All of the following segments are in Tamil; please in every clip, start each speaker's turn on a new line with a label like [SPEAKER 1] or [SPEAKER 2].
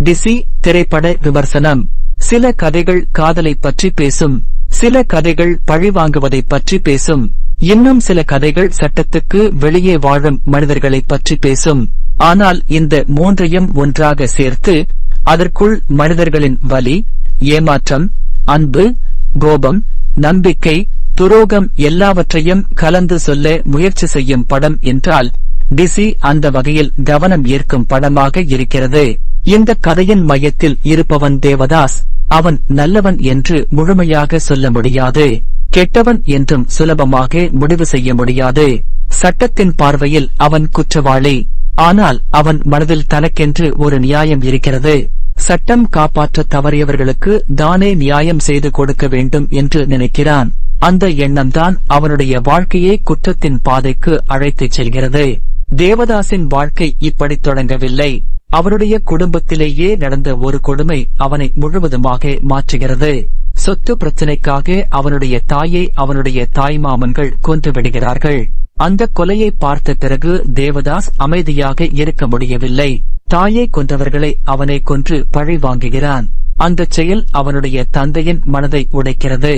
[SPEAKER 1] டிசி திரைப்பட விமர்சனம். சில கதைகள் காதலை பற்றி பேசும், சில கதைகள் பழிவாங்குவதை பற்றி பேசும், இன்னும் சில கதைகள் சட்டத்துக்கு வெளியே வாழும் மனிதர்களை பற்றி பேசும். ஆனால் இந்த மூன்றையும் ஒன்றாக சேர்த்து அதற்குள் மனிதர்களின் வலி, ஏமாற்றம், அன்பு, கோபம், நம்பிக்கை, துரோகம் எல்லாவற்றையும் கலந்து சொல்ல முயற்சி செய்யும் படம் என்றால் டிசி அந்த வகையில் கவனம் ஈர்க்கும் படமாக இருக்கிறது. இந்த கதையின் மையத்தில் இருப்பவன் தேவதாஸ். அவன் நல்லவன் என்று முழுமையாக சொல்ல முடியாது, கெட்டவன் என்றும் சுலபமாக முடிவு செய்ய முடியாது. சட்டத்தின் பார்வையில் அவன் குற்றவாளி. ஆனால் அவன் மனதில் தனக்கென்று ஒரு நியாயம் இருக்கிறது. சட்டம் காப்பாற்ற தவறியவர்களுக்கு தானே நியாயம் செய்து கொடுக்க வேண்டும் என்று நினைக்கிறான். அந்த எண்ணம்தான் அவனுடைய வாழ்க்கையை குற்றத்தின் பாதைக்கு அழைத்துச் செல்கிறது. தேவதாசின் வாழ்க்கை இப்படி தொடங்கவில்லை. அவருடைய குடும்பத்திலேயே நடந்த ஒரு கொடுமை அவனை முழுவதுமாக மாற்றுகிறது. சொத்து பிரச்சினைக்காக அவனுடைய தாயை அவனுடைய தாய்மாமன்கள் கொன்றுவிடுகிறார்கள். அந்த கொலையை பார்த்த பிறகு தேவதாஸ் அமைதியாக இருக்க முடியவில்லை. தாயை கொன்றவர்களை அவனை கொன்று பழி வாங்குகிறான். அந்த செயல் அவனுடைய தந்தையின் மனதை உடைக்கிறது.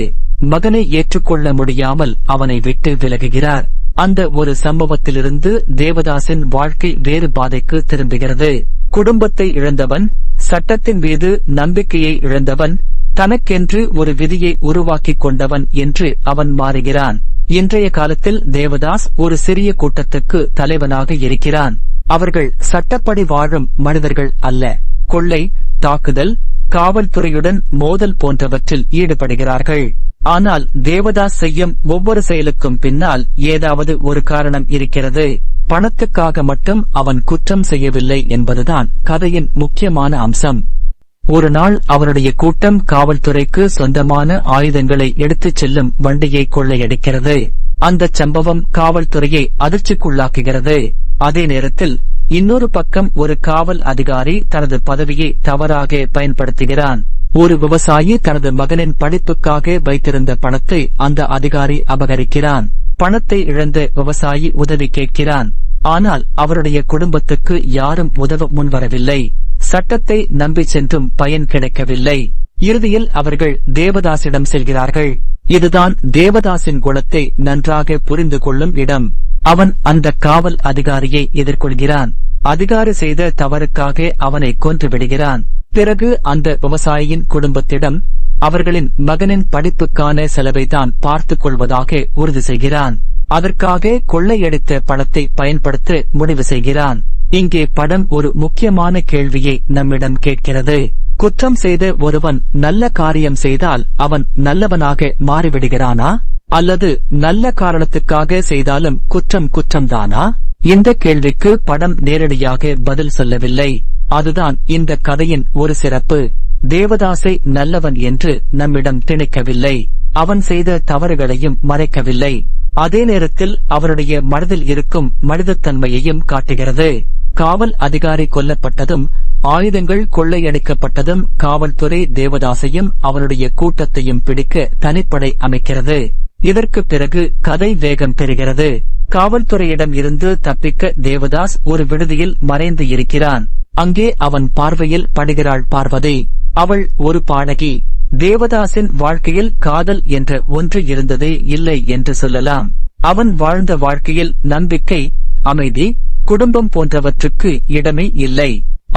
[SPEAKER 1] மகனை ஏற்றுக்கொள்ள முடியாமல் அவனை விட்டு விலகுகிறார். அந்த ஒரு சம்பவத்திலிருந்து தேவதாசின் வாழ்க்கை வேறு பாதைக்கு திரும்புகிறது. குடும்பத்தை இழந்தவன், சட்டத்தின் மீது நம்பிக்கையை இழந்தவன், தனக்கென்று ஒரு விதியை உருவாக்கிக் கொண்டவன் என்று அவன் மாறுகிறான். இன்றைய காலத்தில் தேவதாஸ் ஒரு சிறிய கூட்டத்துக்கு தலைவனாக இருக்கிறான். அவர்கள் சட்டப்படி வாழும் மனிதர்கள் அல்ல. கொள்ளை, தாக்குதல், காவல்துறையுடன் மோதல் போன்றவற்றில் ஈடுபடுகிறார்கள். ஆனால் தேவதாஸ் செய்யும் ஒவ்வொரு செயலுக்கும் பின்னால் ஏதாவது ஒரு காரணம் இருக்கிறது. பணத்துக்காக மட்டும் அவன் குற்றம் செய்யவில்லை என்பதுதான் கதையின் முக்கியமான அம்சம். ஒரு நாள் அவனுடைய கூட்டம் காவல்துறைக்கு சொந்தமான ஆயுதங்களை எடுத்துச் செல்லும் வண்டியை கொள்ளையடிக்கிறது. அந்த சம்பவம் காவல்துறையை அதிர்ச்சிக்குள்ளாக்குகிறது. அதே நேரத்தில் இன்னொரு பக்கம் ஒரு காவல் அதிகாரி தனது பதவியை தவறாக பயன்படுத்துகிறான். ஒரு விவசாயி தனது மகனின் படிப்புக்காக வைத்திருந்த பணத்தை அந்த அதிகாரி அபகரிக்கிறான். பணத்தை இழந்த விவசாயி உதவி கேட்கிறான். ஆனால் அவருடைய குடும்பத்துக்கு யாரும் உதவ முன்வரவில்லை. சட்டத்தை நம்பி சென்றும் பயன் கிடைக்கவில்லை. இறுதியில் அவர்கள் தேவதாசிடம் செல்கிறார்கள். இதுதான் தேவதாசின் குணத்தை நன்றாக புரிந்து கொள்ளும் இடம். அவன் அந்த காவல் அதிகாரியை எதிர்கொள்கிறான். அதிகாரி செய்த தவறுக்காக அவனை கொன்று விடுகிறான். பிறகு அந்த விவசாயியின் குடும்பத்திடம் அவர்களின் மகனின் படிப்புக்கான செலவை தான் பார்த்துக் கொள்வதாக உறுதி செய்கிறான். அதற்காக கொள்ளையடித்த பணத்தை பயன்படுத்த முடிவு செய்கிறான். இங்கே படம் ஒரு முக்கியமான கேள்வியை நம்மிடம் கேட்கிறது. குற்றம் செய்த ஒருவன் நல்ல காரியம் செய்தால் அவன் நல்லவனாக மாறிவிடுகிறானா? அல்லது நல்ல காரணத்துக்காக செய்தாலும் குற்றம் குற்றம்தானா? இந்த கேள்விக்கு படம் நேரடியாக பதில் சொல்லவில்லை. அதுதான் இந்த கதையின் ஒரு சிறப்பு. தேவதாசை நல்லவன் என்று நம்மிடம் திணிக்கவில்லை. அவன் செய்த தவறுகளையும் மறைக்கவில்லை. அதே நேரத்தில் அவருடைய மனதில் இருக்கும் மனிதத்தன்மையையும் காட்டுகிறது. காவல் அதிகாரி கொல்லப்பட்டதும் ஆயுதங்கள் கொள்ளையடிக்கப்பட்டதும் காவல்துறை தேவதாசையும் அவனுடைய கூட்டத்தையும் பிடிக்க தனிப்படை அமைக்கிறது. இதற்கு பிறகு கதை வேகம் பெறுகிறது. காவல்துறையிடம் இருந்து தப்பிக்க தேவதாஸ் ஒரு விடுதியில் மறைந்து இருக்கிறான். அங்கே அவன் பார்வையில் படுகிறாள் பார்வதி. அவள் ஒரு பாடகி. தேவதாசின் வாழ்க்கையில் காதல் என்ற ஒன்று இருந்ததே இல்லை என்று சொல்லலாம். அவன் வாழ்ந்த வாழ்க்கையில் நம்பிக்கை, அமைதி, குடும்பம் போன்றவற்றுக்கு இடமே இல்லை.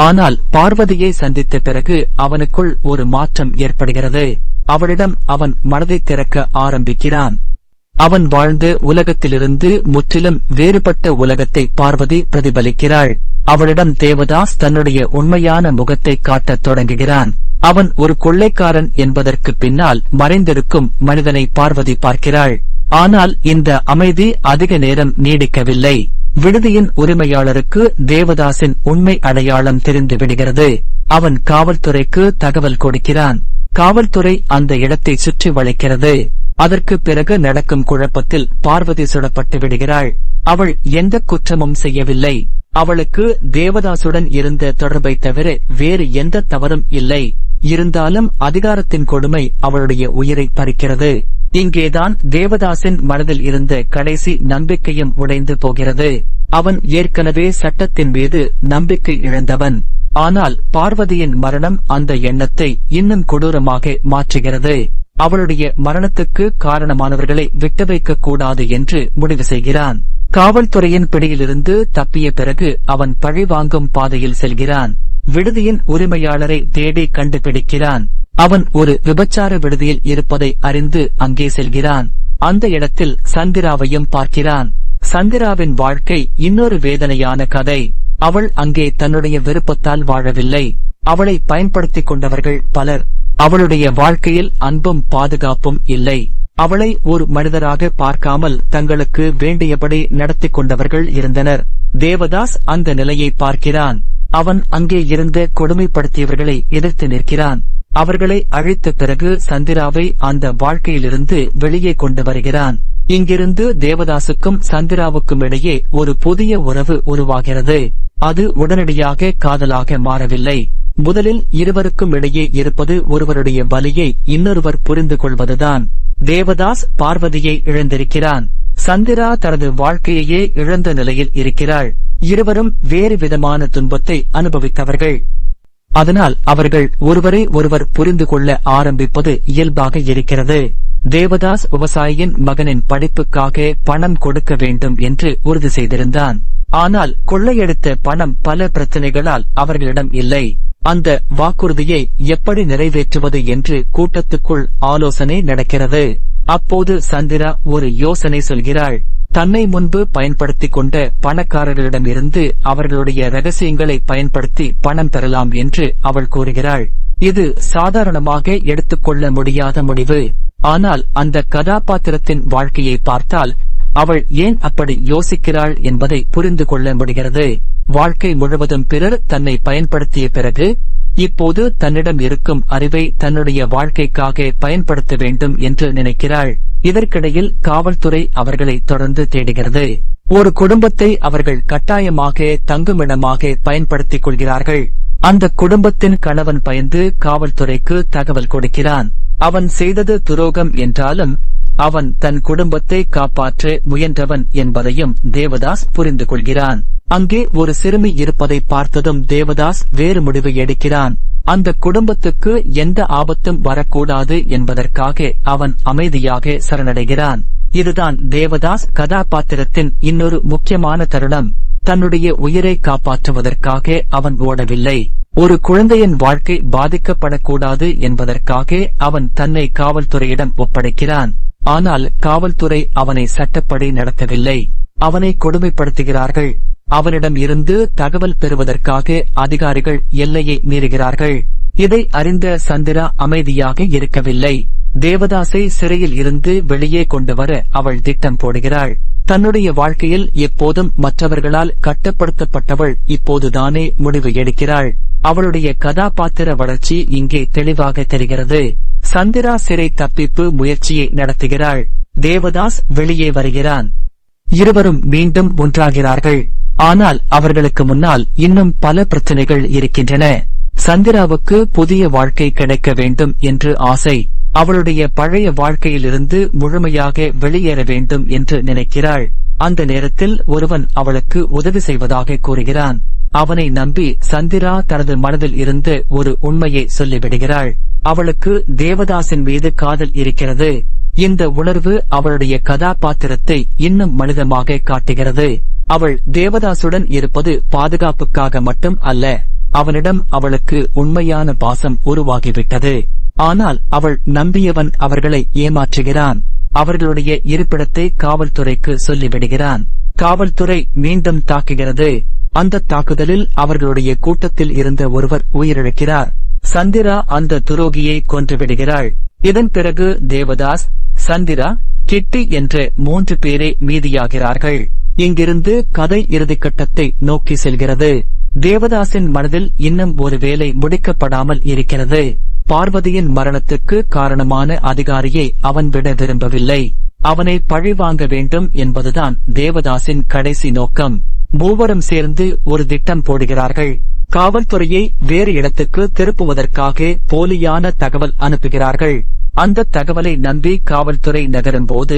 [SPEAKER 1] ஆனால் பார்வதியை சந்தித்த பிறகு அவனுக்குள் ஒரு மாற்றம் ஏற்படுகிறது. அவளிடம் அவன் மனதை திறக்க ஆரம்பிக்கிறான். அவன் வாழ்ந்த உலகத்திலிருந்து முற்றிலும் வேறுபட்ட உலகத்தை பார்வதி பிரதிபலிக்கிறாள். அவளிடம் தேவதாஸ் தன்னுடைய உண்மையான முகத்தை காட்டத் தொடங்குகிறான். அவன் ஒரு கொள்ளைக்காரன் என்பதற்கு பின்னால் மறைந்திருக்கும் மனிதனை பார்வதி பார்க்கிறாள். ஆனால் இந்த அமைதி அதிக நேரம் நீடிக்கவில்லை. விடுதியின் உரிமையாளருக்கு தேவதாசின் உண்மை அடையாளம் தெரிந்து விடுகிறது. அவன் காவல்துறைக்கு தகவல் கொடுக்கிறான். காவல்துறை அந்த இடத்தை சுற்றி வளைக்கிறது. அதற்கு பிறகு நடக்கும் குழப்பத்தில் பார்வதி சுடப்பட்டு விடுகிறாள். அவள் எந்த குற்றமும் செய்யவில்லை. அவளுக்கு தேவதாசுடன் இருந்த தொடர்பை தவிர வேறு எந்த தவறும் இல்லை. இருந்தாலும் அதிகாரத்தின் கொடுமை அவளுடைய உயிரை பறிக்கிறது. இங்கேதான் தேவதாசின் மனதில் இருந்த கடைசி நம்பிக்கையும் உடைந்து போகிறது. அவன் ஏற்கனவே சட்டத்தின் மீது நம்பிக்கை இழந்தவன். ஆனால் பார்வதியின் மரணம் அந்த எண்ணத்தை இன்னும் கொடூரமாக மாற்றுகிறது. அவளுடைய மரணத்துக்கு காரணமானவர்களை விட்டு வைக்க கூடாது என்று முடிவு செய்கிறான். காவல்துறையின் பிடியிலிருந்து தப்பிய பிறகு அவன் பழிவாங்கும் பாதையில் செல்கிறான். விடுதியின் உரிமையாளரை தேடி கண்டுபிடிக்கிறான். அவன் ஒரு விபச்சார விடுதியில் இருப்பதை அறிந்து அங்கே செல்கிறான். அந்த இடத்தில் சந்திராவையும் பார்க்கிறான். சந்திராவின் வாழ்க்கை இன்னொரு வேதனையான கதை. அவள் அங்கே தன்னுடைய விருப்பத்தால் வாழவில்லை. அவளை பயன்படுத்திக் கொண்டவர்கள் பலர். அவளுடைய வாழ்க்கையில் அன்பும் பாதுகாப்பும் இல்லை. அவளை ஒரு மனிதராக பார்க்காமல் தங்களுக்கு வேண்டியபடி நடத்திக் கொண்டவர்கள் இருந்தனர். தேவதாஸ் அந்த நிலையை பார்க்கிறான். அவன் அங்கே இருந்த கொடுமைப்படுத்தியவர்களை எதிர்த்து நிற்கிறான். அவர்களை அழித்த பிறகு சந்திராவை அந்த வாழ்க்கையிலிருந்து வெளியே கொண்டு வருகிறான். இங்கிருந்து தேவதாசுக்கும் சந்திராவுக்கும் இடையே ஒரு புதிய உறவு உருவாகிறது. அது உடனடியாக காதலாக மாறவில்லை. முதலில் இருவருக்கும் இடையே இருப்பது ஒருவருடைய வலியை இன்னொருவர் புரிந்து கொள்வதுதான். தேவதாஸ் பார்வதியை இழந்திருக்கிறான். சந்திரா தனது வாழ்க்கையையே இழந்த நிலையில் இருக்கிறாள். இருவரும் வேறு விதமான துன்பத்தை அனுபவித்தவர்கள். அதனால் அவர்கள் ஒருவரை ஒருவர் புரிந்து கொள்ள ஆரம்பிப்பது இயல்பாக இருக்கிறது. தேவதாஸ் விவசாயியின் மகனின் படிப்புக்காக பணம் கொடுக்க வேண்டும் என்று உறுதி செய்திருந்தான். ஆனால் கொள்ளையடித்த பணம் பல பிரச்சனைகளால் அவர்களிடம் இல்லை. அந்த வாக்குறுதியை எப்படி நிறைவேற்றுவது என்று கூட்டத்துக்குள் ஆலோசனை நடக்கிறது. அப்போது சந்திரா ஒரு யோசனை சொல்கிறாள். தன்னை முன்பு பயன்படுத்திக் கொண்ட பணக்காரர்களிடமிருந்து அவர்களுடைய ரகசியங்களை பயன்படுத்தி பணம் பெறலாம் என்று அவள் கூறுகிறாள். இது சாதாரணமாக எடுத்துக்கொள்ள முடியாத முடிவு. ஆனால் அந்த கதாபாத்திரத்தின் வாழ்க்கையை பார்த்தால் அவள் ஏன் அப்படி யோசிக்கிறாள் என்பதை புரிந்து கொள்ள முடிகிறது. வாழ்க்கை முழுவதும் பிறர் தன்னை பயன்படுத்திய பிறகு இப்போது தன்னிடம் இருக்கும் அறிவை தன்னுடைய வாழ்க்கைக்காக பயன்படுத்த வேண்டும் என்று நினைக்கிறாள். இதற்கிடையில் காவல்துறை அவர்களை தொடர்ந்து தேடுகிறது. ஒரு குடும்பத்தை அவர்கள் கட்டாயமாக தங்குமிடமாக பயன்படுத்திக் கொள்கிறார்கள். அந்த குடும்பத்தின் கணவன் பயந்து காவல்துறைக்கு தகவல் கொடுக்கிறான். அவன் செய்தது துரோகம் என்றாலும் அவன் தன் குடும்பத்தை காப்பாற்ற முயன்றவன் என்பதையும் தேவதாஸ் புரிந்து கொள்கிறான். அங்கே ஒரு சிறுமி இருப்பதை பார்த்ததும் தேவதாஸ் வேறு முடிவு எடுக்கிறான். அந்த குடும்பத்துக்கு எந்த ஆபத்தும் வரக்கூடாது என்பதற்காக அவன் அமைதியாக சரணடைகிறான். இதுதான் தேவதாஸ் கதாபாத்திரத்தின் இன்னொரு முக்கியமான தருணம். தன்னுடைய உயிரை காப்பாற்றுவதற்காக அவன் ஓடவில்லை. ஒரு குழந்தையின் வாழ்க்கை பாதிக்கப்படக்கூடாது என்பதற்காக அவன் தன்னை காவல்துறையிடம் ஒப்படைக்கிறான். ஆனால் காவல்துறை அவனை சட்டப்படி நடத்தவில்லை. அவனை கொடுமைப்படுத்துகிறார்கள். அவனிடம் இருந்து தகவல் பெறுவதற்காக அதிகாரிகள் எல்லையை மீறுகிறார்கள். இதை அறிந்த சந்திரா அமைதியாக இருக்கவில்லை. தேவதாசை சிறையில் இருந்து வெளியே கொண்டு வர அவள் திட்டம் போடுகிறாள். தன்னுடைய வாழ்க்கையில் எப்போதும் மற்றவர்களால் கட்டுப்படுத்தப்பட்டவள் இப்போதுதானே முடிவு எடுக்கிறாள். அவளுடைய கதாபாத்திர வளர்ச்சி இங்கே தெளிவாக தெரிகிறது. சந்திரா சிறை தப்பிப்பு முயற்சியை நடத்துகிறாள். தேவதாஸ் வெளியே வருகிறான். இருவரும் மீண்டும் ஒன்றாகிறார்கள். ஆனால் அவர்களுக்கு முன்னால் இன்னும் பல பிரச்சனைகள் இருக்கின்றன. சந்திராவுக்கு புதிய வாழ்க்கை கிடைக்க வேண்டும் என்று ஆசை. அவளுடைய பழைய வாழ்க்கையிலிருந்து முழுமையாக வெளியேற வேண்டும் என்று நினைக்கிறாள். அந்த நேரத்தில் ஒருவன் அவளுக்கு உதவி செய்வதாக கூறுகிறான். அவனை நம்பி சந்திரா தனது மனதில் இருந்து ஒரு உண்மையை சொல்லிவிடுகிறாள். அவளுக்கு தேவதாசின் மீது காதல் இருக்கிறது. இந்த உணர்வு அவளுடைய கதாபாத்திரத்தை இன்னும் மனிதமாக காட்டுகிறது. அவள் தேவதாசுடன் இருப்பது பாதுகாப்புக்காக மட்டும் அல்ல, அவனிடம் அவளுக்கு உண்மையான பாசம் உருவாகிவிட்டது. ஆனால் அவள் நம்பியவன் அவர்களை ஏமாற்றுகிறான். அவர்களுடைய இருப்பிடத்தை காவல்துறைக்கு சொல்லிவிடுகிறான். காவல்துறை மீண்டும் தாக்குகிறது. அந்த தாக்குதலில் அவர்களுடைய கூட்டத்தில் இருந்த ஒருவர் உயிரிழக்கிறார். சந்திரா அந்த துரோகியை கொன்றுவிடுகிறாள். இதன் பிறகு தேவதாஸ், சந்திரா, கிட்டி என்ற 3 பேரே மீதியாகிறார்கள். இங்கிருந்து கதை இறுதிக்கட்டத்தை நோக்கி செல்கிறது. தேவதாசின் மனதில் இன்னும் ஒரு வேலை முடிக்கப்படாமல் இருக்கிறது. பார்வதியின் மரணத்துக்கு காரணமான அதிகாரியை அவன் விட விரும்பவில்லை. அவனை பழிவாங்க வேண்டும் என்பதுதான் தேவதாசின் கடைசி நோக்கம். மூவரும் சேர்ந்து ஒரு திட்டம் போடுகிறார்கள். காவல்துறையை வேறு இடத்துக்கு திருப்புவதற்காக போலியான தகவல் அனுப்புகிறார்கள். அந்த தகவலை நம்பி காவல்துறை நகரும் போது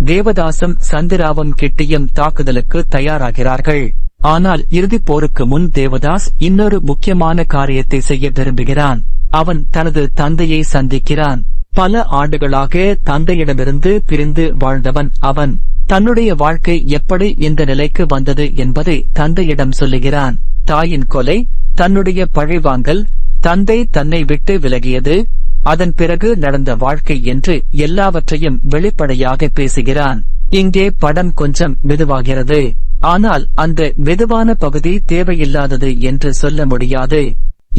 [SPEAKER 1] தேவதாசும் சந்திராவும் கிட்டியும் தாக்குதலுக்கு தயாராகிறார்கள். ஆனால் இறுதிப் போருக்கு முன் தேவதாஸ் இன்னொரு முக்கியமான காரியத்தை செய்ய விரும்புகிறான். அவன் தனது தந்தையை சந்திக்கிறான். பல ஆண்டுகளாக தந்தையிடமிருந்து பிரிந்து வாழ்ந்தவன் அவன். தன்னுடைய வாழ்க்கை எப்படி இந்த நிலைக்கு வந்தது என்பதை தந்தையிடம் சொல்லுகிறான். தாயின் கொலை, தன்னுடைய பழிவாங்கல், தந்தை தன்னை விட்டு விலகியது, அதன் பிறகு நடந்த வாழ்க்கை என்று எல்லாவற்றையும் வெளிப்படையாக பேசுகிறான். இங்கே படம் கொஞ்சம் மெதுவாகிறது. ஆனால் அந்த மெதுவான பகுதி தேவையில்லாதது என்று சொல்ல முடியாது.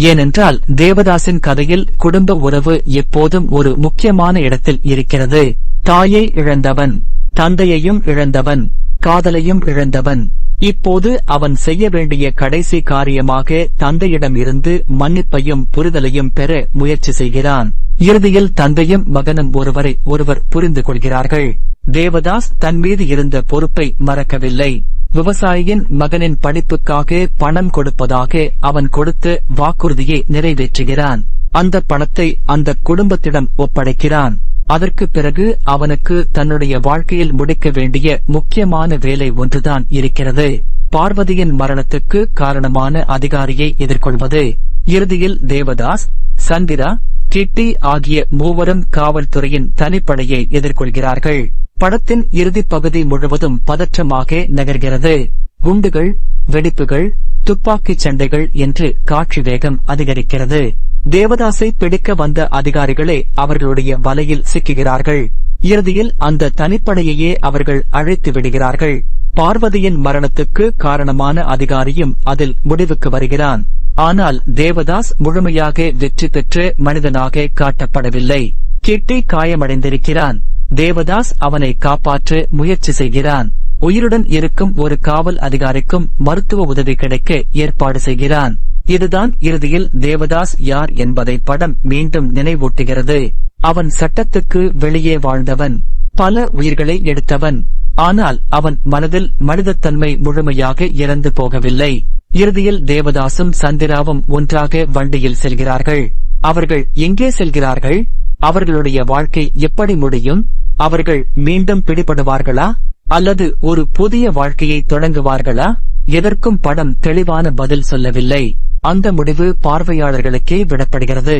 [SPEAKER 1] ஏனென்றால் தேவதாசின் கதையில் குடும்ப உறவு எப்போதும் ஒரு முக்கியமான இடத்தில் இருக்கிறது. தாயை இழந்தவன், தந்தையையும் இழந்தவன், காதலையும் இழந்தவன். இப்போது அவன் செய்ய வேண்டிய கடைசி காரியமாக தந்தையிடம் இருந்து மன்னிப்பையும் புரிதலையும் பெற முயற்சி செய்கிறான். இறுதியில் தந்தையும் மகனும் ஒருவரை ஒருவர் புரிந்து கொள்கிறார்கள். தேவதாஸ் தன் மீது இருந்த பொறுப்பை மறக்கவில்லை. விவசாயியின் மகனின் படிப்புக்காக பணம் கொடுப்பதாக அவன் கொடுத்த வாக்குறுதியை நிறைவேற்றுகிறான். அந்த பணத்தை அந்த குடும்பத்திடம் ஒப்படைக்கிறான். அதற்கு பிறகு அவனுக்கு தன்னுடைய வாழ்க்கையில் முடிக்க வேண்டிய முக்கியமான வேலை ஒன்றுதான் இருக்கிறது. பார்வதியின் மரணத்துக்கு காரணமான அதிகாரியை எதிர்கொள்வது. இறுதியில் தேவதாஸ், சந்திரா, கிட்டி ஆகிய மூவரும் காவல்துறையின் தனிப்படையை எதிர்கொள்கிறார்கள். படத்தின் இறுதிப் பகுதி முழுவதும் பதற்றமாக நகர்கிறது. குண்டுகள், வெடிப்புகள், துப்பாக்கிச் சண்டைகள் என்று காட்சி வேகம் அதிகரிக்கிறது. தேவதாசை பிடிக்க வந்த அதிகாரிகளே அவர்களுடைய வலையில் சிக்குகிறார்கள். இறுதியில் அந்த தனிப்படையையே அவர்கள் அழைத்து விடுகிறார்கள். பார்வதியின் மரணத்துக்கு காரணமான அதிகாரியும் அதில் முடிவுக்கு வருகிறான். ஆனால் தேவதாஸ் முழுமையாக வெற்றி பெற்ற மனிதனாக காட்டப்படவில்லை. கிட்டி காயமடைந்திருக்கிறான். தேவதாஸ் அவனை காப்பாற்ற முயற்சி செய்கிறான். உயிருடன் இருக்கும் ஒரு காவல் அதிகாரிக்கும் மருத்துவ உதவி கிடைக்க ஏற்பாடு செய்கிறான். இதுதான் இறுதியில் தேவதாஸ் யார் என்பதை படம் மீண்டும் நினைவூட்டுகிறது. அவன் சட்டத்துக்கு வெளியே வாழ்ந்தவன், பல உயிர்களை எடுத்தவன். ஆனால் அவன் மனதில் மனிதத்தன்மை முழுமையாக இறந்து போகவில்லை. இறுதியில் தேவதாசும் சந்திராவும் ஒன்றாக வண்டியில் செல்கிறார்கள். அவர்கள் எங்கே செல்கிறார்கள்? அவர்களுடைய வாழ்க்கை எப்படி முடியும்? அவர்கள் மீண்டும் பிடிபடுவார்களா அல்லது ஒரு புதிய வாழ்க்கையை தொடங்குவார்களா? எதற்கும் படம் தெளிவான பதில் சொல்லவில்லை. அந்த முடிவு பார்வையாளர்களுக்கே விடப்படுகிறது.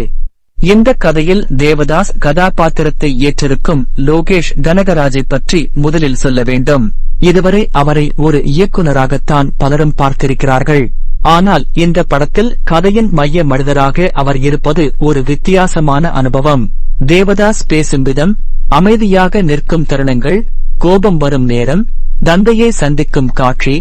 [SPEAKER 1] இந்த கதையில் தேவதாஸ் கதாபாத்திரத்தை ஏற்றிருக்கும் லோகேஷ் கனகராஜை பற்றி முதலில் சொல்ல வேண்டும். இதுவரை அவரை ஒரு இயக்குநராகத்தான் பலரும் பார்த்திருக்கிறார்கள். ஆனால் இந்த படத்தில் கதையின் மைய மனிதராக அவர் இருப்பது ஒரு வித்தியாசமான அனுபவம். தேவதாஸ் பேசும் விதம், அமைதியாக நிற்கும் தருணங்கள், கோபம் வரும் நேரம், தந்தையை சந்திக்கும் காட்சி,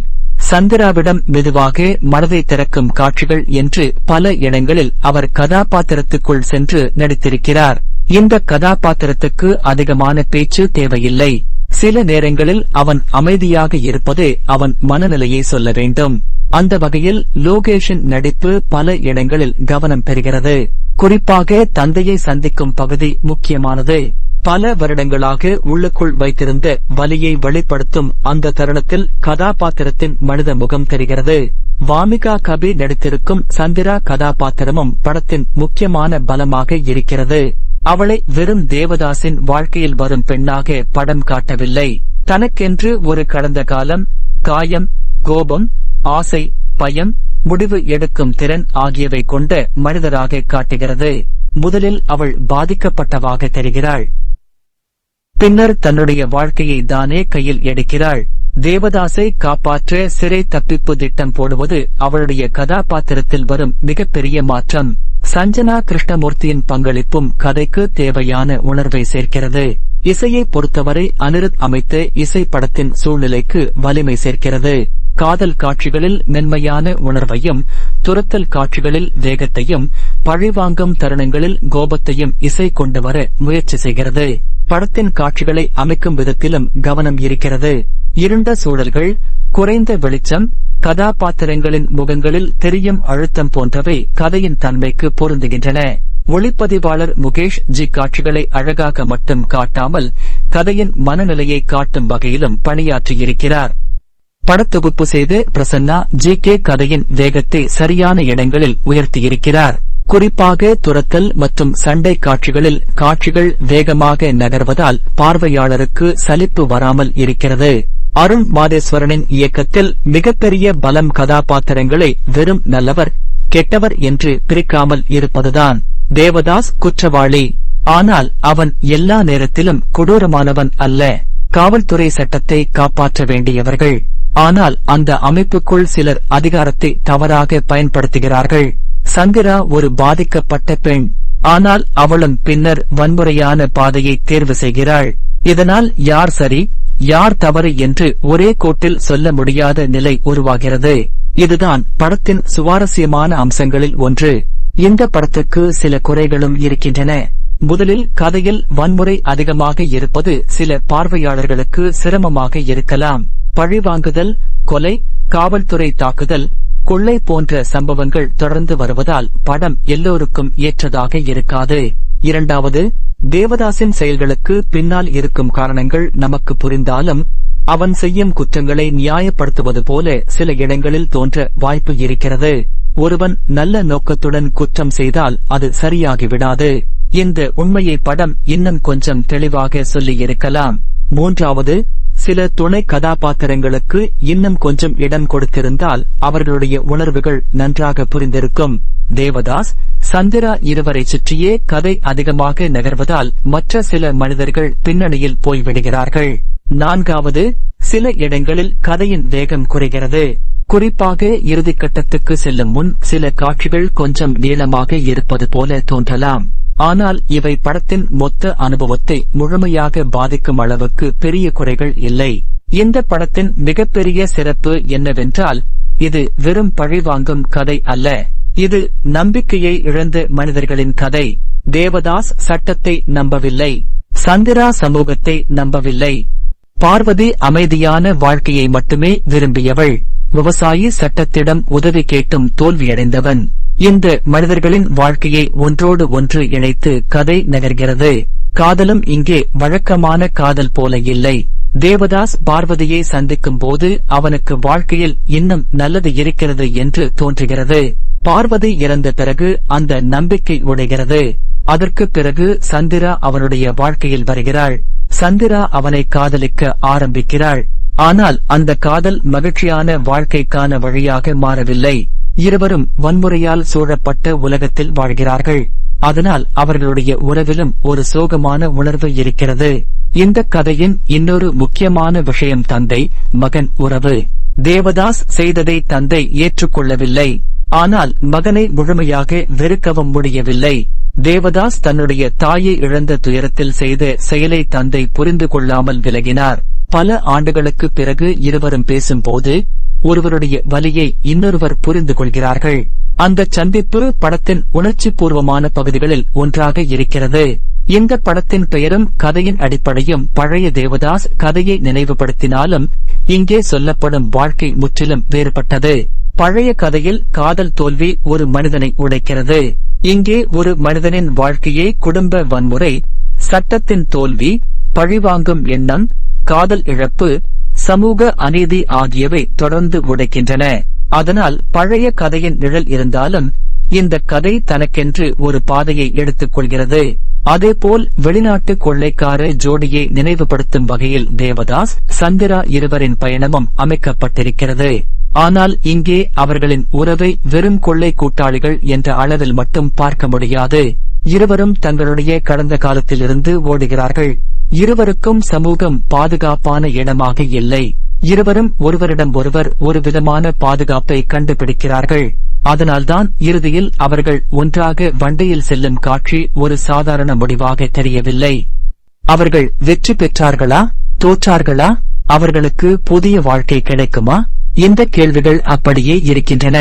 [SPEAKER 1] சந்திராவிடம் மெதுவாக மனதை திறக்கும் காட்சிகள் என்று பல இடங்களில் அவர் கதாபாத்திரத்துக்குள் சென்று நடித்திருக்கிறார். இந்த கதாபாத்திரத்துக்கு அதிகமான பேச்சு தேவையில்லை. சில நேரங்களில் அவன் அமைதியாக இருப்பதே அவன் மனநிலையை சொல்ல வேண்டும். அந்த வகையில் லோகேஷின் நடிப்பு பல இடங்களில் கவனம் பெறுகிறது. குறிப்பாக தந்தையை சந்திக்கும் பகுதி முக்கியமானது. பல வருடங்களாக உள்ளுக்குள் வைத்திருந்த வலியை வெளிப்படுத்தும் அந்த தருணத்தில் கதாபாத்திரத்தின் மனித முகம் தெரிகிறது. வாமிகா கபீர் நடித்திருக்கும் சந்திரா கதாபாத்திரமும் படத்தின் முக்கியமான பலமாக இருக்கிறது. அவளை வெறும் தேவதாசின் வாழ்க்கையில் வரும் பெண்ணாக படம் காட்டவில்லை. தனக்கென்று ஒரு கடந்த காலம், காயம், கோபம், ஆசை, பயம், முடிவு எடுக்கும் திறன் ஆகியவை கொண்ட மனிதராக காட்டுகிறது. முதலில் அவள் பாதிக்கப்பட்டவாக தெரிகிறாள். பின்னர் தன்னுடைய வாழ்க்கையை தானே கையில் எடுக்கிறாள். தேவதாசை காப்பாற்ற சிறை தப்பிப்பு திட்டம் போடுவது அவளுடைய கதாபாத்திரத்தில் வரும் மிகப்பெரிய மாற்றம். சஞ்சனா கிருஷ்ணமூர்த்தியின் பங்களிப்பும் கதைக்கு தேவையான உணர்வை சேர்க்கிறது. இசையை பொறுத்தவரை அனிருத் அமைத்த இசை படத்தின் சூழ்நிலைக்கு வலிமை சேர்க்கிறது. காதல் காட்சிகளில் மென்மையான உணர்வையும், துரத்தல் காட்சிகளில் வேகத்தையும், பழிவாங்கும் தருணங்களில் கோபத்தையும் இசை கொண்டு வர முயற்சி செய்கிறது. படத்தின் காட்சிகளை அமைக்கும் விதத்திலும் கவனம் இருக்கிறது. இருண்ட சூழல்கள், குறைந்த வெளிச்சம், கதாபாத்திரங்களின் முகங்களில் தெரியும் அழுத்தம் போன்றவை கதையின் தன்மைக்கு பொருந்துகின்றன. ஒளிப்பதிவாளர் முகேஷ் ஜி காட்சிகளை அழகாக மட்டும் காட்டாமல் கதையின் மனநிலையை காட்டும் வகையிலும் பணியாற்றியிருக்கிறார். படத்தொகுப்பு செய்து பிரசன்னா ஜி கே கதையின் வேகத்தை சரியான இடங்களில் உயர்த்தியிருக்கிறார். குறிப்பாக துரத்தல் மற்றும் சண்டை காட்சிகளில் காட்சிகள் வேகமாக நகர்வதால் பார்வையாளருக்கு சலிப்பு வராமல் இருக்கிறது. அருண் மாதேஸ்வரனின் இயக்கத்தில் மிகப்பெரிய பலம் கதாபாத்திரங்களை வெறும் நல்லவர் கெட்டவர் என்று பிரிக்காமல் இருப்பதுதான். தேவதாஸ் குற்றவாளி, ஆனால் அவன் எல்லா நேரத்திலும் கொடூரமானவன் அல்ல. காவல்துறை சட்டத்தை காப்பாற்ற வேண்டியவர்கள், ஆனால் அந்த அமைப்புக்குள் சிலர் அதிகாரத்தை தவறாக பயன்படுத்துகிறார்கள். சந்திரா ஒரு பாதிக்கப்பட்ட பெண், ஆனால் அவளும் பின்னர் வன்முறையான பாதையை தேர்வு செய்கிறாள். இதனால் யார் சரி யார் தவறு என்று ஒரே கோட்டில் சொல்ல முடியாத நிலை உருவாகிறது. இதுதான் படத்தின் சுவாரஸ்யமான அம்சங்களில் ஒன்று. இந்த படத்துக்கு சில குறைகளும் இருக்கின்றன. முதலில் கதையில் வன்முறை அதிகமாக இருப்பது சில பார்வையாளர்களுக்கு சிரமமாக இருக்கலாம். பழிவாங்குதல், கொலை, காவல்துறை தாக்குதல், கொள்ளை போன்ற சம்பவங்கள் தொடர்ந்து வருவதால் படம் எல்லோருக்கும் ஏற்றதாக இருக்காது. இரண்டாவது, தேவதாசின் செயல்களுக்கு பின்னால் இருக்கும் காரணங்கள் நமக்கு புரிந்தாலும் அவன் செய்யும் குற்றங்களை நியாயப்படுத்துவது போல சில இடங்களில் தோன்ற வாய்ப்பு இருக்கிறது. ஒருவன் நல்ல நோக்கத்துடன் குற்றம் செய்தால் அது சரியாகிவிடாது. இந்த உண்மையை படம் இன்னும் கொஞ்சம் தெளிவாக சொல்லியிருக்கலாம். மூன்றாவது, சில துணை கதாபாத்திரங்களுக்கு இன்னும் கொஞ்சம் இடம் கொடுத்திருந்தால் அவர்களுடைய உணர்வுகள் நன்றாக புரிந்திருக்கும். தேவதாஸ், சந்திரா இருவரை சுற்றியே கதை அதிகமாக நகர்வதால் மற்ற சில மனிதர்கள் பின்னணியில் போய்விடுகிறார்கள். நான்காவது, சில இடங்களில் கதையின் வேகம் குறைகிறது. குறிப்பாக இறுதிக்கட்டத்துக்கு செல்லும் முன் சில காட்சிகள் கொஞ்சம் நீளமாக இருப்பது போல தோன்றலாம். ஆனால் இவை படத்தின் மொத்த அனுபவத்தை முழுமையாக பாதிக்கும் அளவுக்கு பெரிய குறைகள் இல்லை. இந்த படத்தின் மிகப்பெரிய சிறப்பு என்னவென்றால் இது வெறும் பழிவாங்கும் கதை அல்ல. இது நம்பிக்கையை இழந்த மனிதர்களின் கதை. தேவதாஸ் சட்டத்தை நம்பவில்லை, சந்திரா சமூகத்தை நம்பவில்லை. பார்வதி அமைதியான வாழ்க்கையை மட்டுமே விரும்பியவள். விவசாயி சட்டத்திடம் உதவி கேட்டும் தோல்வியடைந்தவன். இந்த மனிதர்களின் வாழ்க்கையை ஒன்றோடு ஒன்று இணைத்து கதை நகர்கிறது. காதலும் இங்கே வழக்கமான காதல் போல இல்லை. தேவதாஸ் பார்வதியை சந்திக்கும் போது அவனுக்கு வாழ்க்கையில் இன்னும் நல்லது இருக்கிறது என்று தோன்றுகிறது. பார்வதி இறந்த பிறகு அந்த நம்பிக்கை உடைகிறது. அதற்கு பிறகு சந்திரா அவனுடைய வாழ்க்கையில் வருகிறாள். சந்திரா அவனை காதலிக்க ஆரம்பிக்கிறாள். ஆனால் அந்த காதல் மகிழ்ச்சியான வாழ்க்கைக்கான வழியாக மாறவில்லை. இருவரும் வன்முறையால் சூழப்பட்ட உலகத்தில் வாழ்கிறார்கள். அதனால் அவர்களுடைய உறவிலும் ஒரு சோகமான உணர்வு இருக்கிறது. இந்த கதையின் இன்னொரு முக்கியமான விஷயம் தந்தை மகன் உறவு. தேவதாஸ் செய்ததை தந்தை ஏற்றுக்கொள்ளவில்லை, ஆனால் மகனை முழுமையாக வெறுக்கவும் முடியவில்லை. தேவதாஸ் தன்னுடைய தாயை இழந்த துயரத்தில் செய்த செயலை தந்தை புரிந்து கொள்ளாமல் விலகினார். பல ஆண்டுகளுக்கு பிறகு இருவரும் பேசும்போது ஒருவருடைய வலியை இன்னொருவர் புரிந்து கொள்கிறார்கள். அந்த சந்திப்பு படத்தின் உணர்ச்சி பூர்வமான பகுதிகளில் ஒன்றாக இருக்கிறது. இந்த படத்தின் பெயரும் கதையின் அடிப்படையும் பழைய தேவதாஸ் கதையை நினைவுபடுத்தினாலும் இங்கே சொல்லப்படும் வாழ்க்கை முற்றிலும் வேறுபட்டது. பழைய கதையில் காதல் தோல்வி ஒரு மனிதனை உடைக்கிறது. இங்கே ஒரு மனிதனின் வாழ்க்கையை குடும்ப வன்முறை, சட்டத்தின் தோல்வி, பழிவாங்கும் எண்ணம், காதல் இழப்பு, சமூக அநீதி ஆகியவை தொடர்ந்து உடைக்கின்றன. அதனால் பழைய கதையின் நிழல் இருந்தாலும் இந்த கதை தனக்கென்று ஒரு பாதையை எடுத்துக் கொள்கிறது. அதேபோல் வெளிநாட்டு கொள்ளைக்கார ஜோடியை நினைவுபடுத்தும் வகையில் தேவதாஸ் சந்திரா இருவரின் பயணமும் அமைக்கப்பட்டிருக்கிறது. ஆனால் இங்கே அவர்களின் உறவை வெறும் கொள்ளை கூட்டாளிகள் என்ற அளவில் மட்டும் பார்க்க முடியாது. இருவரும் தங்களுடைய கடந்த காலத்திலிருந்து ஓடுகிறார்கள். இருவருக்கும் சமூகம் பாதுகாப்பான இடமாக இல்லை. இருவரும் ஒருவரிடம் ஒருவர் ஒரு விதமான பாதுகாப்பை கண்டுபிடிக்கிறார்கள். அதனால்தான் இறுதியில் அவர்கள் ஒன்றாக வண்டியில் செல்லும் காட்சி ஒரு சாதாரண முடிவாக தெரியவில்லை. அவர்கள் வெற்றி பெற்றார்களா, தோற்றார்களா, அவர்களுக்கு புதிய வாழ்க்கை கிடைக்குமா? இந்த கேள்விகள் அப்படியே இருக்கின்றன.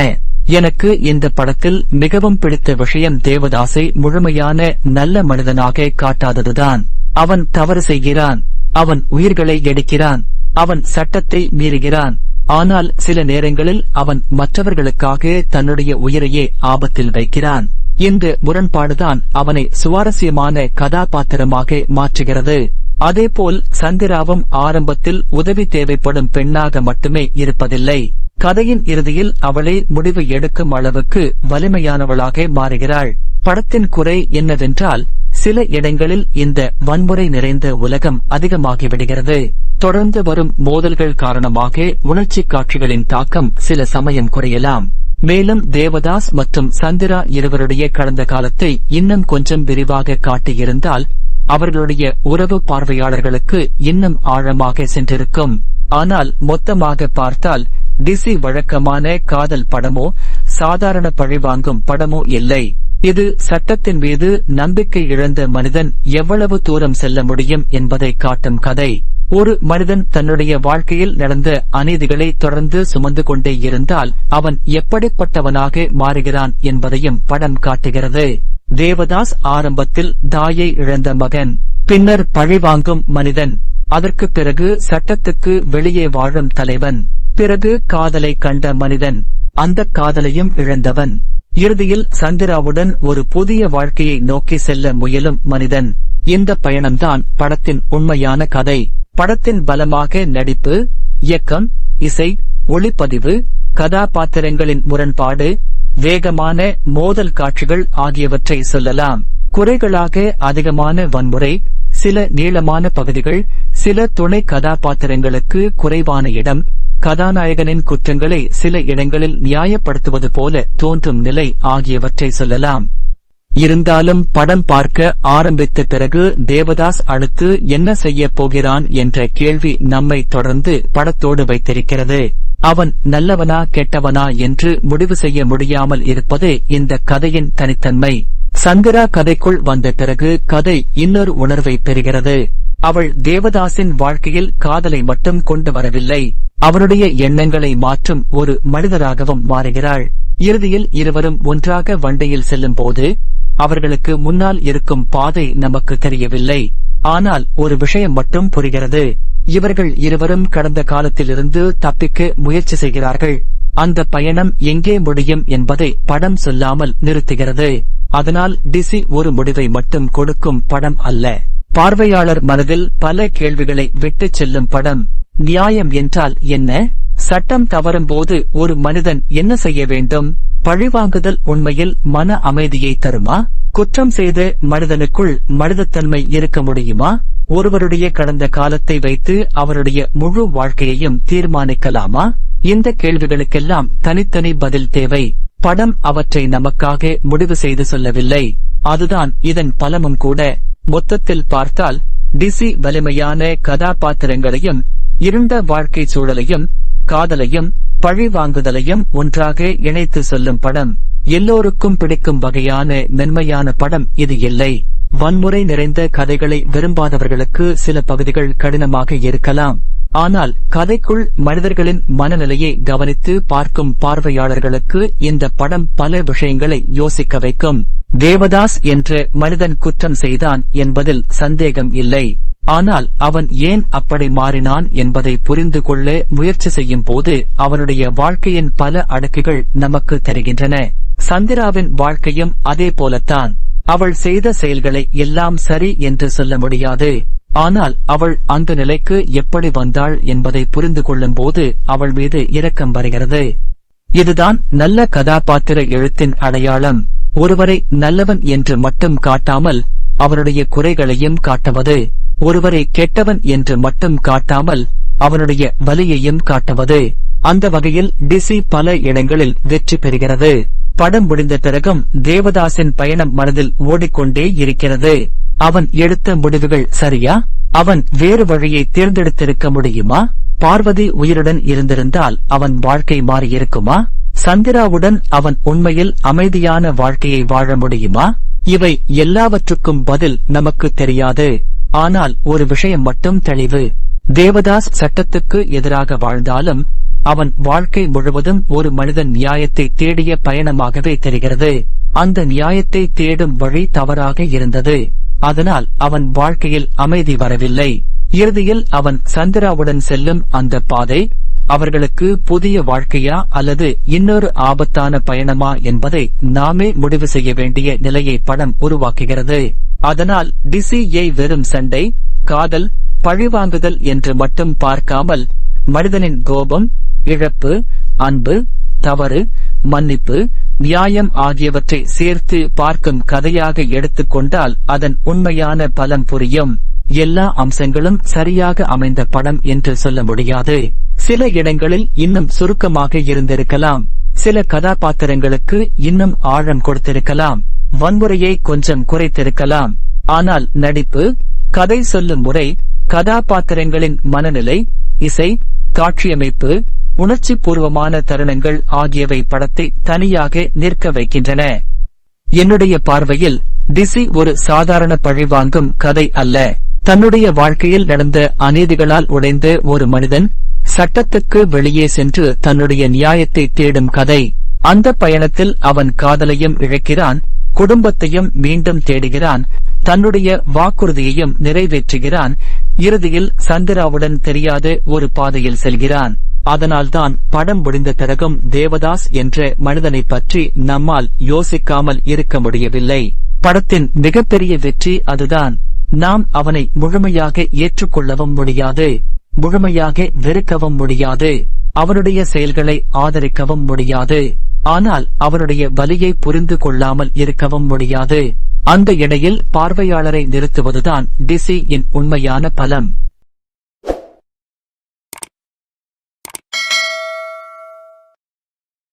[SPEAKER 1] எனக்கு இந்த படத்தில் மிகவும் பிடித்த விஷயம் தேவதாசை முழுமையான நல்ல மனிதனாக காட்டாததுதான். அவன் தவறு செய்கிறான், அவன் உயிர்களை எடுக்கிறான், அவன் சட்டத்தை மீறுகிறான். ஆனால் சில நேரங்களில் அவன் மற்றவர்களுக்காக தன்னுடைய உயிரையே ஆபத்தில் வைக்கிறான். இந்த முரண்பாடுதான் அவனை சுவாரஸ்யமான கதாபாத்திரமாக மாற்றுகிறது. அதேபோல் சந்திராவும் ஆரம்பத்தில் உதவி தேவைப்படும் பெண்ணாக மட்டுமே இருப்பதில்லை. கதையின் இறுதியில் அவளே முடிவு எடுக்கும் அளவுக்கு வலிமையானவளாக மாறுகிறாள். படத்தின் குறை என்னவென்றால் சில இடங்களில் இந்த வன்முறை நிறைந்த உலகம் அதிகமாகிவிடுகிறது. தொடர்ந்து வரும் மோதல்கள் காரணமாக உணர்ச்சி காட்சிகளின் தாக்கம் சில சமயம் குறையலாம். மேலும் தேவதாஸ் மற்றும் சந்திரா இருவருடைய கடந்த காலத்தை இன்னும் கொஞ்சம் விரிவாக காட்டியிருந்தால் அவர்களுடைய உறவு பார்வையாளர்களுக்கு இன்னும் ஆழமாக சென்றிருக்கும். ஆனால் மொத்தமாக பார்த்தால் டிசி வழக்கமான காதல் படமோ சாதாரண பழிவாங்கும் படமோ இல்லை. இது சட்டத்தின் மீது நம்பிக்கை இழந்த மனிதன் எவ்வளவு தூரம் செல்ல முடியும் என்பதை காட்டும் கதை. ஒரு மனிதன் தன்னுடைய வாழ்க்கையில் நடந்த அநீதிகளை தொடர்ந்து சுமந்து கொண்டே இருந்தால் அவன் எப்படிப்பட்டவனாக மாறுகிறான் என்பதையும் படம் காட்டுகிறது. தேவதாஸ் ஆரம்பத்தில் தாயை இழந்த மகன், பின்னர் பழிவாங்கும் மனிதன், அதற்கு பிறகு சட்டத்துக்கு வெளியே வாழும் தலைவன், பிறகு காதலை கண்ட மனிதன், அந்த காதலையும் இழந்தவன், இறுதியில் சந்திராவுடன் ஒரு புதிய வாழ்க்கையை நோக்கி செல்ல முயலும் மனிதன். இந்த பயணம்தான் படத்தின் உண்மையான கதை. படத்தின் பலமாக நடிப்பு, இயக்கம், இசை, ஒளிப்பதிவு, கதாபாத்திரங்களின் முரண்பாடு, வேகமான மோதல் காட்சிகள் ஆகியவற்றை சொல்லலாம். குறைகளாக அதிகமான வன்முறை, சில நீளமான பகுதிகள், சில துணை கதாபாத்திரங்களுக்கு குறைவான இடம், கதாநாயகனின் குற்றங்களை சில இடங்களில் நியாயப்படுத்துவது போல தோன்றும் நிலை ஆகியவற்றை சொல்லலாம். இருந்தாலும் படம் பார்க்க ஆரம்பித்த பிறகு தேவதாஸ் அடுத்து என்ன செய்ய போகிறான் என்ற கேள்வி நம்மை தொடர்ந்து படத்தோடு வைத்திருக்கிறது. அவன் நல்லவனா கெட்டவனா என்று முடிவு செய்ய முடியாமல் இருப்பது இந்த கதையின் தனித்தன்மை. சந்திரா கதைக்குள் வந்த பிறகு கதை இன்னொரு உணர்வை பெறுகிறது. அவள் தேவதாசின் வாழ்க்கையில் காதலை மட்டும் கொண்டு வரவில்லை, அவனுடைய எண்ணங்களை மாற்றும் ஒரு மனிதராகவும் மாறுகிறாள். இறுதியில் இருவரும் ஒன்றாக வண்டியில் செல்லும் போது அவர்களுக்கு முன்னால் இருக்கும் பாதை நமக்கு தெரியவில்லை. ஆனால் ஒரு விஷயம் மட்டும் புரிகிறது. இவர்கள் இருவரும் கடந்த காலத்திலிருந்து தப்பிக்க முயற்சி செய்கிறார்கள். அந்த பயணம் எங்கே முடியும் என்பதை படம் சொல்லாமல் நிறுத்துகிறது. அதனால் டிசி ஒரு முடிவை மட்டும் கொடுக்கும் படம் அல்ல, பார்வையாளர் மனதில் பல கேள்விகளை விட்டுச் செல்லும் படம். நியாயம் என்றால் என்ன? சட்டம் தவறும் போது ஒரு மனிதன் என்ன செய்ய வேண்டும்? பழிவாங்குதல் உண்மையில் மன அமைதியை தருமா? குற்றம் செய்த மனிதனுக்குள் மனிதத்தன்மை இருக்க முடியுமா? ஒருவருடைய கடந்த காலத்தை வைத்து அவருடைய முழு வாழ்க்கையையும் தீர்மானிக்கலாமா? இந்த கேள்விகளுக்கெல்லாம் தனித்தனி பதில் தேவை. படம் அவற்றை நமக்காக முடிவு செய்து சொல்லவில்லை. அதுதான் இதன் பலமும் கூட. மொத்தத்தில் பார்த்தால் டிசி வலிமையான கதாபாத்திரங்களையும் இருண்ட வாழ்க்கை சூழலையும் காதலையும் பழிவாங்குதலையும் ஒன்றாக இணைத்து சொல்லும் படம். எல்லோருக்கும் பிடிக்கும் வகையான மென்மையான படம் இது இல்லை. வன்முறை நிறைந்த கதைகளை விரும்பாதவர்களுக்கு சில பகுதிகள் கடினமாக இருக்கலாம். ஆனால் கதைக்குள் மனிதர்களின் மனநிலையை கவனித்து பார்க்கும் பார்வையாளர்களுக்கு இந்த படம் பல விஷயங்களை யோசிக்க வைக்கும். தேவதாஸ் என்ற மனிதன் குற்றம் செய்தான் என்பதில் சந்தேகம் இல்லை. ஆனால் அவன் ஏன் அப்படி மாறினான் என்பதை புரிந்து கொள்ள முயற்சி செய்யும் போது அவனுடைய வாழ்க்கையின் பல அடுக்குகள் நமக்கு தெரிகின்றன. சந்திராவின் வாழ்க்கையும் அதே போலத்தான். அவள் செய்த செயல்களை எல்லாம் சரி என்று சொல்ல முடியாது. ஆனால் அவள் அந்த நிலைக்கு எப்படி வந்தாள் என்பதை புரிந்து கொள்ளும் போது அவள் மீது இரக்கம் வருகிறது. இதுதான் நல்ல கதாபாத்திர எழுத்தின் அடையாளம். ஒருவரை நல்லவன் என்று மட்டும் காட்டாமல் அவனுடைய குறைகளையும் காட்டுவது. ஒருவரை கெட்டவன் என்று மட்டும் காட்டாமல் அவனுடைய வலியையும் காட்டுவது. அந்த வகையில் டிசி பல இடங்களில் வெற்றி பெறுகிறது. படம் முடிந்த பிறகும் தேவதாசின் பயணம் மனதில் ஓடிக்கொண்டே இருக்கிறது. அவன் எடுத்த முடிவுகள் சரியா? அவன் வேறு வழியை தேர்ந்தெடுத்திருக்க முடியுமா? பார்வதி உயிருடன் இருந்திருந்தால் அவன் வாழ்க்கை மாறியிருக்குமா? சந்திராவுடன் அவன் உண்மையில் அமைதியான வாழ்க்கையை வாழ முடியுமா? இவை எல்லாவற்றுக்கும் பதில் நமக்கு தெரியாது. ஆனால் ஒரு விஷயம் மட்டும் தெளிவு. தேவதாஸ் சட்டத்துக்கு எதிராக வாழ்ந்தாலும் அவன் வாழ்க்கை முழுவதும் ஒரு மனிதன் நியாயத்தை தேடிய பயணமாகவே தெரிகிறது. அந்த நியாயத்தை தேடும் வழி தவறாக இருந்தது. அதனால் அவன் வாழ்க்கையில் அமைதி வரவில்லை. இறுதியில் அவன் சந்திராவுடன் செல்லும் அந்த பாதை அவர்களுக்கு புதிய வாழ்க்கையா அல்லது இன்னொரு ஆபத்தான பயணமா என்பதை நாமே முடிவு செய்ய வேண்டிய நிலையை படம் உருவாக்குகிறது. அதனால் டிசியை வெறும் சண்டை, காதல், பழிவாங்குதல் என்று மட்டும் பார்க்காமல் மனிதனின் கோபம், இழப்பு, அன்பு, தவறு, மன்னிப்பு, நியாயம் ஆகியவற்றை சேர்த்து பார்க்கும் கதையாக எடுத்துக்கொண்டால் அதன் உண்மையான பலம் புரியும். எல்லா அம்சங்களும் சரியாக அமைந்த படம் என்று சொல்ல முடியாது. சில இடங்களில் இன்னும் சுருக்கமாக இருந்திருக்கலாம். சில கதாபாத்திரங்களுக்கு இன்னும் ஆழம் கொடுத்திருக்கலாம். வன்முறையை கொஞ்சம் குறைத்திருக்கலாம். ஆனால் நடிப்பு, கதை சொல்லும் முறை, கதாபாத்திரங்களின் மனநிலை, இசை, காட்சியமைப்பு, உணர்ச்சி பூர்வமான தருணங்கள் ஆகியவை படத்தை தனியாக நிற்க வைக்கின்றன. என்னுடைய பார்வையில் டிசி ஒரு சாதாரண பழிவாங்கும் கதை அல்ல. தன்னுடைய வாழ்க்கையில் நடந்த அநீதிகளால் உடைந்த ஒரு மனிதன் சட்டத்துக்கு வெளியே சென்று தன்னுடைய நியாயத்தை தேடும் கதை. அந்த பயணத்தில் அவன் காதலையும் இழக்கிறான், குடும்பத்தையும் மீண்டும் தேடுகிறான், தன்னுடைய வாக்குறுதியையும் நிறைவேற்றுகிறான், இறுதியில் சந்திராவுடன் தெரியாத ஒரு பாதையில் செல்கிறான். அதனால்தான் படம் முடிந்த பிறகும் தேவதாஸ் என்ற மனிதனை பற்றி நம்மால் யோசிக்காமல் இருக்க முடியவில்லை. படத்தின் மிகப்பெரிய வெற்றி அதுதான். நாம் அவனை முழுமையாக ஏற்றுக்கொள்ளவும் முடியாது, முழுமையாக வெறுக்கவும் முடியாது, அவனுடைய செயல்களை ஆதரிக்கவும் முடியாது, ஆனால் அவனுடைய வலியை புரிந்து கொள்ளாமல் இருக்கவும் முடியாது. அந்த இடையில் பார்வையாளரை நிறுத்துவதுதான் டிசி யின் உண்மையான பலம்.